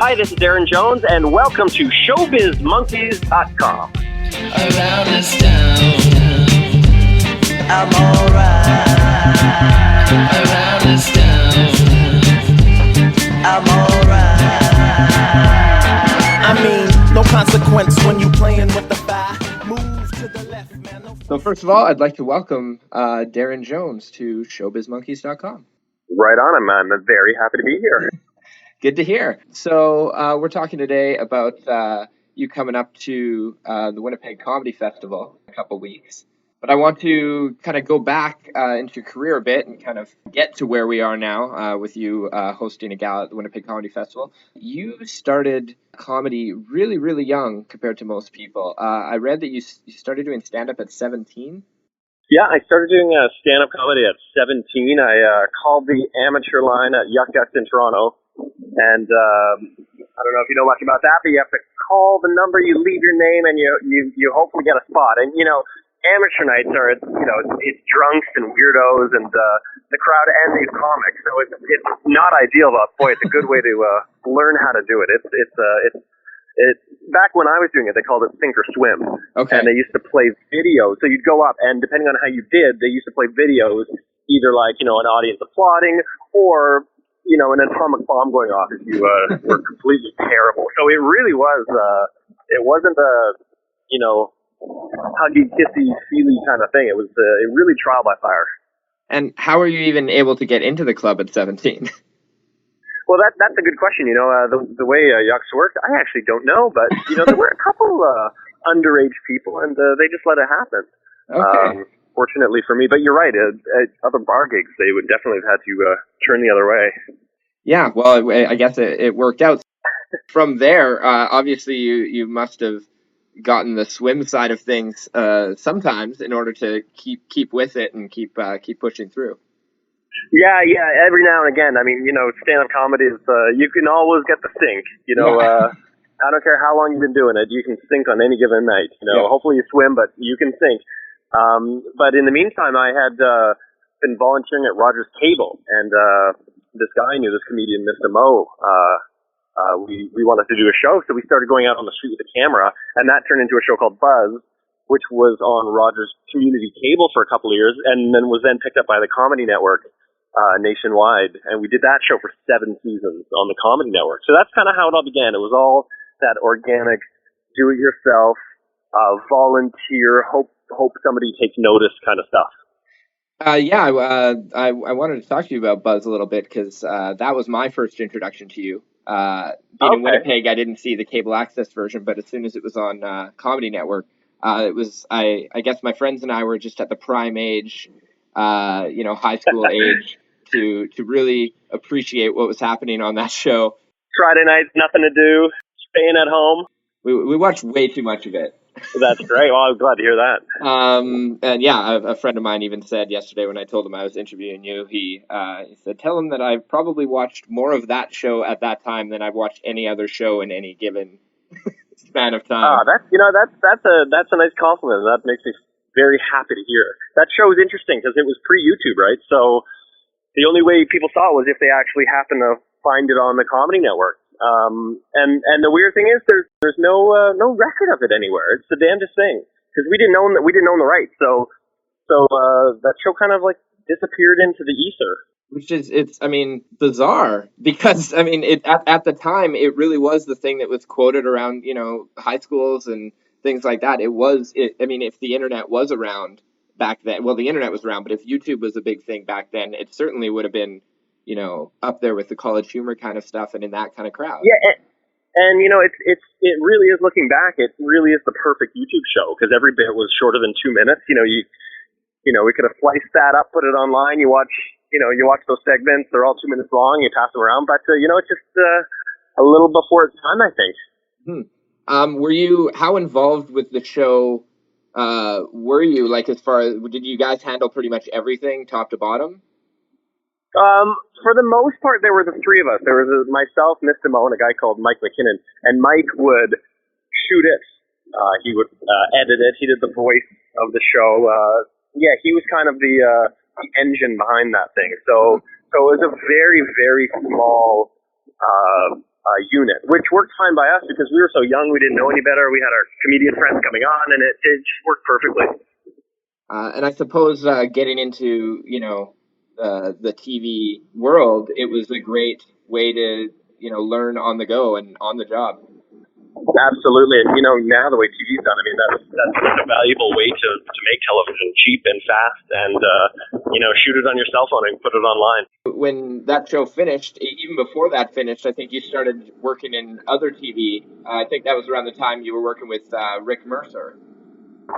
Hi, this is Daryn Jones, and welcome to ShowbizMonkeys.com. Around this town, I'm alright. Around this town, I'm alright. I mean, no consequence when you playing with the fire. Move to the left, man. No. So first of all, I'd like to welcome Daryn Jones to ShowbizMonkeys.com. Right on, I'm very happy to be here. Good to hear. So we're talking today about you coming up to the Winnipeg Comedy Festival in a couple weeks. But I want to kind of go back into your career a bit and kind of get to where we are now with you hosting a gala at the Winnipeg Comedy Festival. You started comedy really, really young compared to most people. I read that you started doing stand-up at 17. Yeah, I started doing stand-up comedy at 17. I called the amateur line at Yuk Yuk in Toronto. And I don't know if you know much about that, but you have to call the number, you leave your name, and you hopefully get a spot. And, you know, amateur nights are, it's drunks and weirdos and the crowd and these comics. So it's not ideal, but boy, it's a good way to learn how to do it. It's back when I was doing it, they called it sink or swim. Okay. And they used to play videos. So you'd go up, and depending on how you did, they used to play videos, either like, an audience applauding or, an atomic bomb going off if you were completely terrible. So it really was, it wasn't a, huggy, kissy, feely kind of thing. It was really trial by fire. And how are you even able to get into the club at 17? Well, that's a good question. The way Yuks worked, I actually don't know, but there were a couple underage people, and they just let it happen. Okay. Fortunately for me, but you're right. At other bar gigs, they would definitely have had to turn the other way. Yeah, well, I guess it worked out. From there, obviously, you must have gotten the swim side of things sometimes in order to keep with it and keep pushing through. Yeah, every now and again. I mean, stand-up comedy is, you can always get the sink. I don't care how long you've been doing it, you can sink on any given night. Hopefully you swim, but you can sink. But in the meantime, I had been volunteering at Rogers Cable, and this guy I knew, this comedian, Mista Mo, we wanted to do a show, so we started going out on the street with a camera, and that turned into a show called Buzz, which was on Rogers Community Cable for a couple of years, and then was then picked up by the Comedy Network nationwide, and we did that show for 7 seasons on the Comedy Network. So that's kind of how it all began. It was all that organic, do-it-yourself, volunteer, hope somebody takes notice kind of stuff. I wanted to talk to you about Buzz a little bit because that was my first introduction to you. Being in Winnipeg, I didn't see the cable access version, but as soon as it was on Comedy Network, it was, I guess my friends and I were just at the prime age, high school age to really appreciate what was happening on that show. Friday nights, nothing to do, staying at home. We watched way too much of it. That's great. Well, I was glad to hear that. And yeah, a friend of mine even said yesterday when I told him I was interviewing you, he said, tell him that I've probably watched more of that show at that time than I've watched any other show in any given span of time. That's a nice compliment. That makes me very happy to hear. That show is interesting because it was pre-YouTube, right? So the only way people saw it was if they actually happened to find it on the Comedy Network. And the weird thing is there's no record of it anywhere. It's the damnedest thing because we didn't own the rights. So that show kind of like disappeared into the ether. Which is, bizarre because, at the time, it really was the thing that was quoted around, high schools and things like that. If the internet was around back then, well, the internet was around, but if YouTube was a big thing back then, it certainly would have been, up there with the College Humor kind of stuff and in that kind of crowd. Yeah, and it really is, looking back, it really is the perfect YouTube show because every bit was shorter than 2 minutes. We could have sliced that up, put it online, you watch those segments, they're all 2 minutes long, you pass them around, but, it's just a little before its time, I think. Were you, how involved with the show were you, like, as far as, did you guys handle pretty much everything, top to bottom? For the most part, there were the 3 of us. There was myself, Mista Mo, and a guy called Mike McKinnon, and Mike would shoot it. He would edit it. He did the voice of the show. He was kind of the engine behind that thing. So it was a very, very small unit, which worked fine by us because we were so young, we didn't know any better. We had our comedian friends coming on, and it just worked perfectly. And I suppose getting into, the TV world, it was a great way to, learn on the go and on the job. Absolutely. And, now the way TV's done, I mean, that's such a valuable way to make television cheap and fast and, shoot it on your cell phone and put it online. When that show finished, even before that finished, I think you started working in other TV. I think that was around the time you were working with Rick Mercer.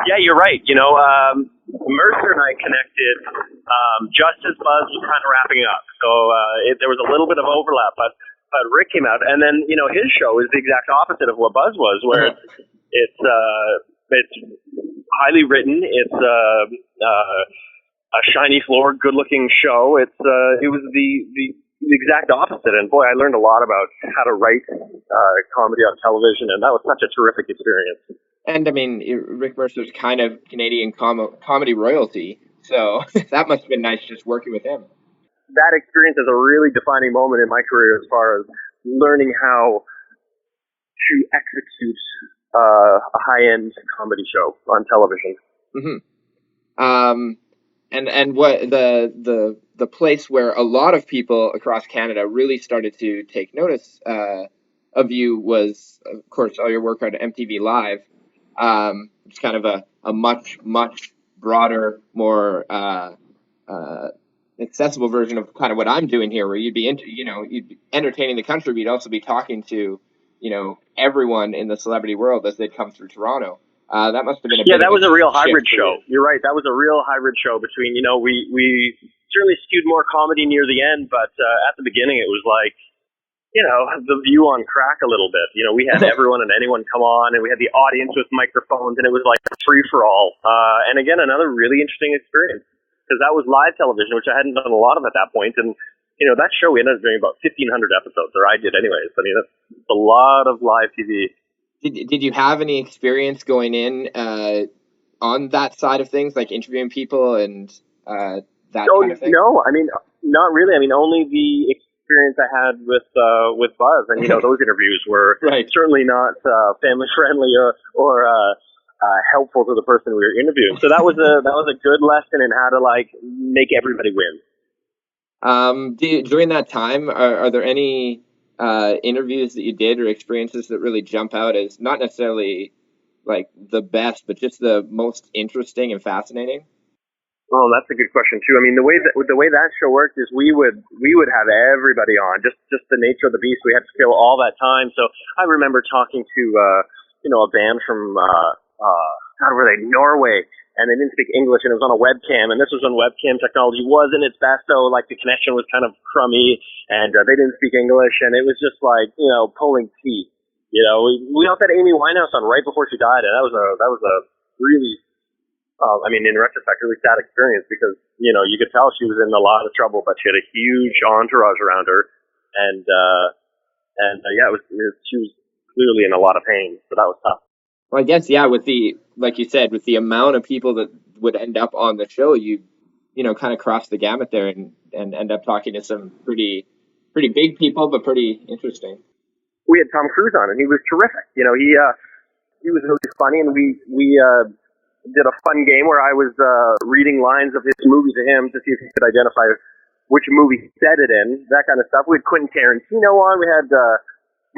Yeah, you're right. Mercer and I connected just as Buzz was kind of wrapping up. So there was a little bit of overlap, but Rick came out, and then his show is the exact opposite of what Buzz was, where it's highly written. It's a shiny floor, good-looking show. It was the exact opposite, and boy, I learned a lot about how to write comedy on television, and that was such a terrific experience. And I mean, Rick Mercer's kind of Canadian comedy royalty, so that must have been nice just working with him. That experience is a really defining moment in my career as far as learning how to execute a high-end comedy show on television. Mm-hmm. And what the place where a lot of people across Canada really started to take notice of you was, of course, all your work on MTV Live. It's kind of a much broader, more accessible version of kind of what I'm doing here, where you'd be you'd be entertaining the country, but you'd also be talking to everyone in the celebrity world as they'd come through Toronto. That must have been that was a real hybrid show. You're right, that was a real hybrid show between we certainly skewed more comedy near the end, but at the beginning it was like the view on crack a little bit. We had everyone and anyone come on, and we had the audience with microphones, and it was like free for all. And again, another really interesting experience, because that was live television, which I hadn't done a lot of at that point. And, that show we ended up doing about 1,500 episodes, or I did anyways. I mean, that's a lot of live TV. Did you have any experience going in on that side of things, like interviewing people and that kind of thing? No, I mean, not really. I mean, only the experience I had with Buzz, and those interviews were certainly not family friendly or helpful to the person we were interviewing. So that was a good lesson in how to make everybody win. During that time, are there any interviews that you did or experiences that really jump out as not necessarily like the best, but just the most interesting and fascinating? Oh, that's a good question too. I mean, the way that show worked is we would have everybody on, just the nature of the beast. We had to fill all that time. So I remember talking to a band from God, were they Norway, and they didn't speak English, and it was on a webcam, and this was when webcam technology wasn't its best, so the connection was kind of crummy, and they didn't speak English, and it was just pulling teeth. We also had Amy Winehouse on right before she died, and that was a really in retrospect, really sad experience because, you could tell she was in a lot of trouble, but she had a huge entourage around her. And she was clearly in a lot of pain. So that was tough. Well, I guess, like you said, with the amount of people that would end up on the show, you kind of cross the gamut there and end up talking to some pretty big people, but pretty interesting. We had Tom Cruise on, and he was terrific. He was really funny, and we did a fun game where I was reading lines of his movie to him to see if he could identify which movie he said it in, that kind of stuff. We had Quentin Tarantino on, we had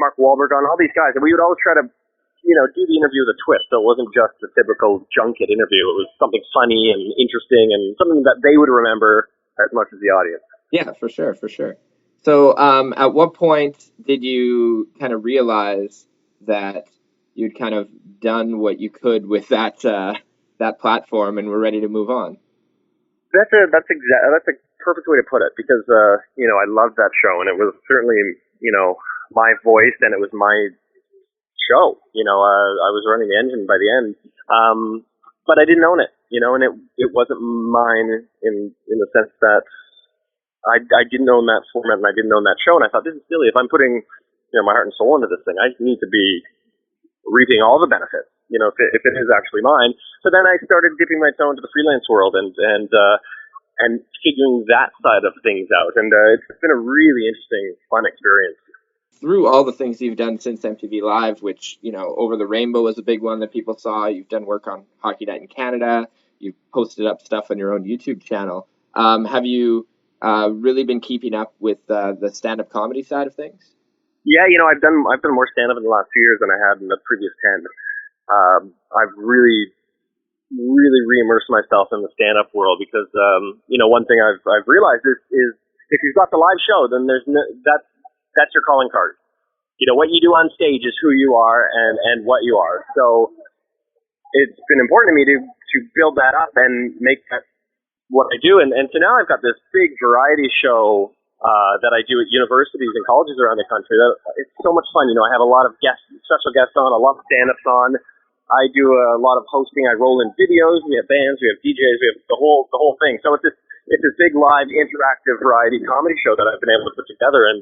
Mark Wahlberg on, all these guys, and we would always try to, do the interview with a twist, so it wasn't just a typical junket interview. It was something funny and interesting and something that they would remember as much as the audience. Yeah, for sure. So at what point did you kind of realize that you'd kind of done what you could with that platform and we're ready to move on? That's a perfect way to put it, because I loved that show, and it was certainly my voice, and it was my show. I was running the engine by the end, but I didn't own it. And it wasn't mine in the sense that I didn't own that format and I didn't own that show, and I thought, this is silly. If I'm putting my heart and soul into this thing, I need to be reaping all the benefits. If it is actually mine. So then I started dipping my toe into the freelance world and figuring that side of things out. And it's been a really interesting, fun experience. through all the things you've done since MTV Live, which, Over the Rainbow was a big one that people saw. You've done work on Hockey Night in Canada. You've posted up stuff on your own YouTube channel. Have you really been keeping up with the stand-up comedy side of things? Yeah, I've done more stand-up in the last 2 years than I had in the previous 10. I've really re-immersed myself in the stand-up world because, one thing I've realized is if you've got the live show, then that's your calling card. What you do on stage is who you are and what you are. So it's been important to me to build that up and make that what I do. And so now I've got this big variety show that I do at universities and colleges around the country. It's so much fun. I have a lot of special guests on, a lot of stand-ups on. I do a lot of hosting. I roll in videos. We have bands. We have DJs. We have the whole thing. So it's this big live interactive variety comedy show that I've been able to put together, and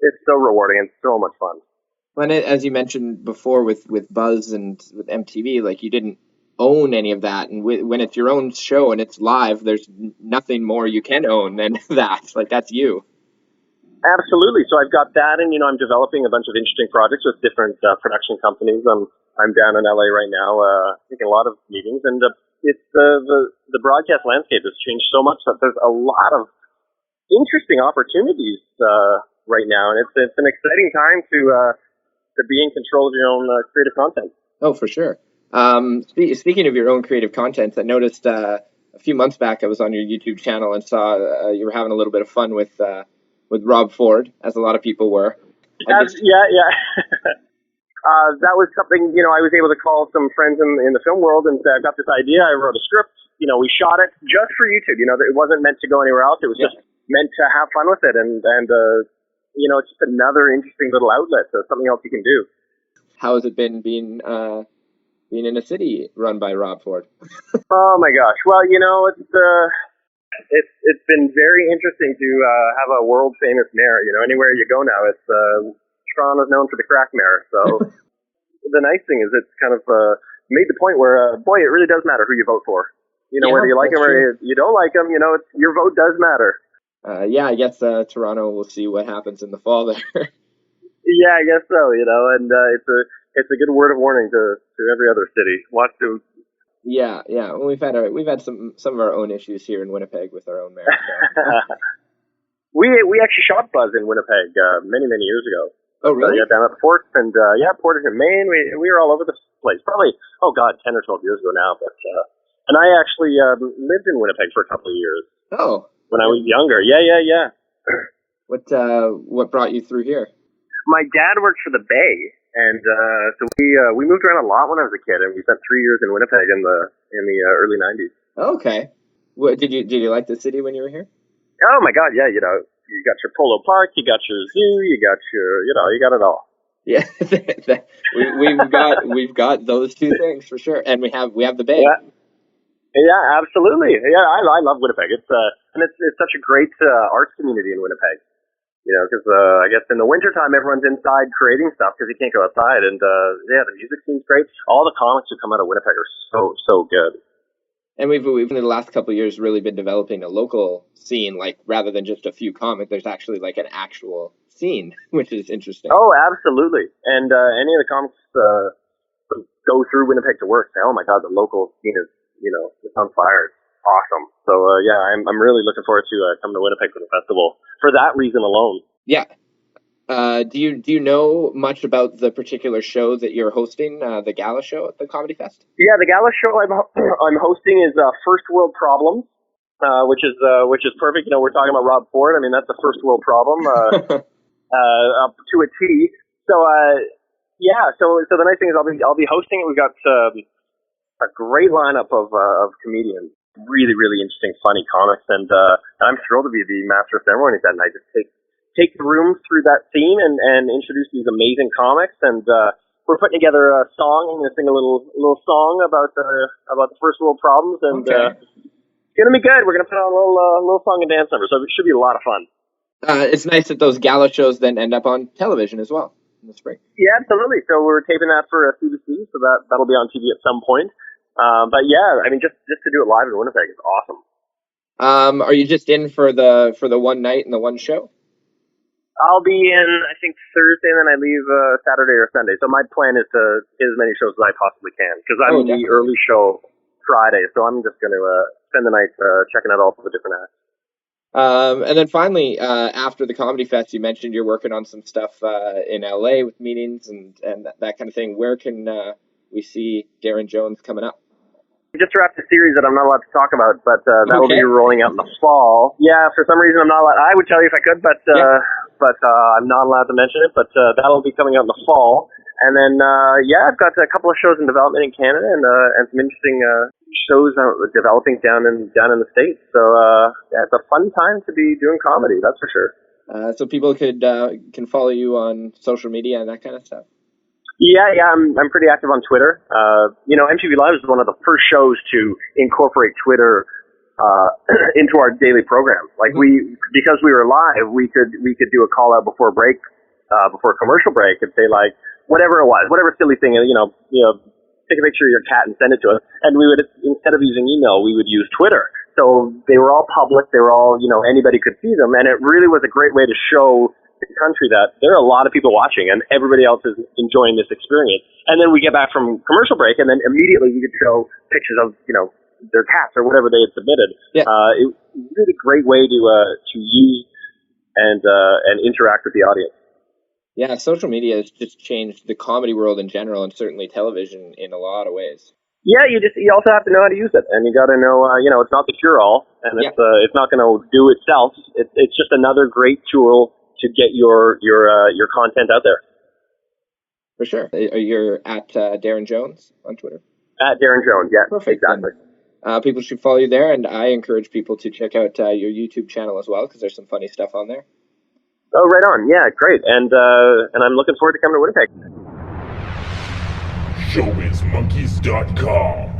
it's so rewarding and so much fun. And as you mentioned before with Buzz and with MTV, like you didn't own any of that, and when it's your own show and it's live, there's nothing more you can own than that. Like that's you. Absolutely. So I've got that, and I'm developing a bunch of interesting projects with different production companies. I'm down in LA right now, taking a lot of meetings, and it's the broadcast landscape has changed so much that there's a lot of interesting opportunities right now, and it's an exciting time to be in control of your own creative content. Oh, for sure. Speaking of your own creative content, I noticed a few months back I was on your YouTube channel and saw you were having a little bit of fun with Rob Ford, as a lot of people were. Yeah. That was something, I was able to call some friends in the film world and say, I've got this idea. I wrote a script. We shot it just for YouTube. It wasn't meant to go anywhere else. It was just meant to have fun with it. And it's just another interesting little outlet. So something else you can do. How has it been being in a city run by Rob Ford? Oh my gosh. Well, it's been very interesting to have a world famous mayor. Anywhere you go now, it's Toronto's known for the crack mayor. So the nice thing is it's kind of made the point where, boy, it really does matter who you vote for. Whether you like him or you don't like him, your vote does matter. I guess Toronto will see what happens in the fall there. Yeah, I guess so. And it's a good word of warning to every other city. Watch them. Yeah. Well, we've had some of our own issues here in Winnipeg with our own mayor. So. We actually shot Buzz in Winnipeg many years ago. Oh, really? Down at the fort, and Portage and Maine. We were all over the place. Probably 10 or 12 years ago now. But and I actually lived in Winnipeg for a couple of years. Oh. When I was younger. Yeah. What brought you through here? My dad worked for the Bay, and so we moved around a lot when I was a kid, and we spent 3 years in Winnipeg in the early 90s. Okay. What did you like the city when you were here? Oh my God, yeah. You got your Polo Park, you got your zoo, you got you got it all. Yeah, we've got those two things for sure, and we have the Bay. Yeah, absolutely. Yeah, I love Winnipeg. It's such a great arts community in Winnipeg. Because I guess in the wintertime everyone's inside creating stuff because you can't go outside, and the music seems great. All the comics that come out of Winnipeg are so good. And we've in the last couple of years really been developing a local scene, like rather than just a few comics, there's actually like an actual scene, which is interesting. Oh, absolutely. And any of the comics go through Winnipeg to work say, oh my God, the local scene is, it's on fire. It's awesome. So I'm really looking forward to coming to Winnipeg for the festival for that reason alone. Yeah. Do you know much about the particular show that you're hosting, the gala show at the Comedy Fest? Yeah, the gala show I'm hosting is First World Problems, which is perfect. We're talking about Rob Ford. I mean, that's a first world problem up to a T. So so the nice thing is I'll be hosting it. We've got a great lineup of comedians, really interesting, funny comics, and I'm thrilled to be the master of ceremonies that night. Just take the room through that theme and introduce these amazing comics. And we're putting together a song. I'm going to sing a little song about the first world problems. And it's going to be good. We're going to put on a little song and dance number. So it should be a lot of fun. It's nice that those gala shows then end up on television as well in the spring. Yeah, absolutely. So we're taping that for CBC. So that'll be on TV at some point. But yeah, I mean, just to do it live in Winnipeg is awesome. Are you just in for the one night and the one show? I'll be in, I think, Thursday, and then I leave Saturday or Sunday. So my plan is to hit as many shows as I possibly can, because I'm the early show Friday, so I'm just going to spend the night checking out all the different acts. And then finally, after the Comedy Fest, you mentioned you're working on some stuff in LA with meetings and that kind of thing. Where can we see Daryn Jones coming up? I just wrapped a series that I'm not allowed to talk about, but that will be rolling out in the fall. Yeah, for some reason I'm not allowed. I would tell you if I could, but I'm not allowed to mention it. But that'll be coming out in the fall. And then I've got a couple of shows in development in Canada and some interesting shows developing down in the States. So it's a fun time to be doing comedy, that's for sure. So people can follow you on social media and that kind of stuff. Yeah, I'm pretty active on Twitter. MTV Live is one of the first shows to incorporate Twitter into our daily program. Like because we were live, we could do a call out before a commercial break, and say like whatever it was, whatever silly thing, take a picture of your cat and send it to us. And we would, instead of using email, we would use Twitter. So they were all public. They were all, anybody could see them, and it really was a great way to show the country that there are a lot of people watching and everybody else is enjoying this experience. And then we get back from commercial break, and then immediately we could show pictures of their cats or whatever they had submitted. It was a really great way to use and interact with the audience. Yeah, social media has just changed the comedy world in general, and certainly television in a lot of ways. Yeah, you also have to know how to use it, and you got to know it's not the cure all, and it's not going to do itself. It's just another great tool to get your content out there. For sure. You're at Daryn Jones on Twitter? At Daryn Jones, yeah. Perfect. Exactly. And, people should follow you there, and I encourage people to check out your YouTube channel as well, because there's some funny stuff on there. Oh, right on. Yeah, great. And I'm looking forward to coming to Winnipeg. ShowbizMonkeys.com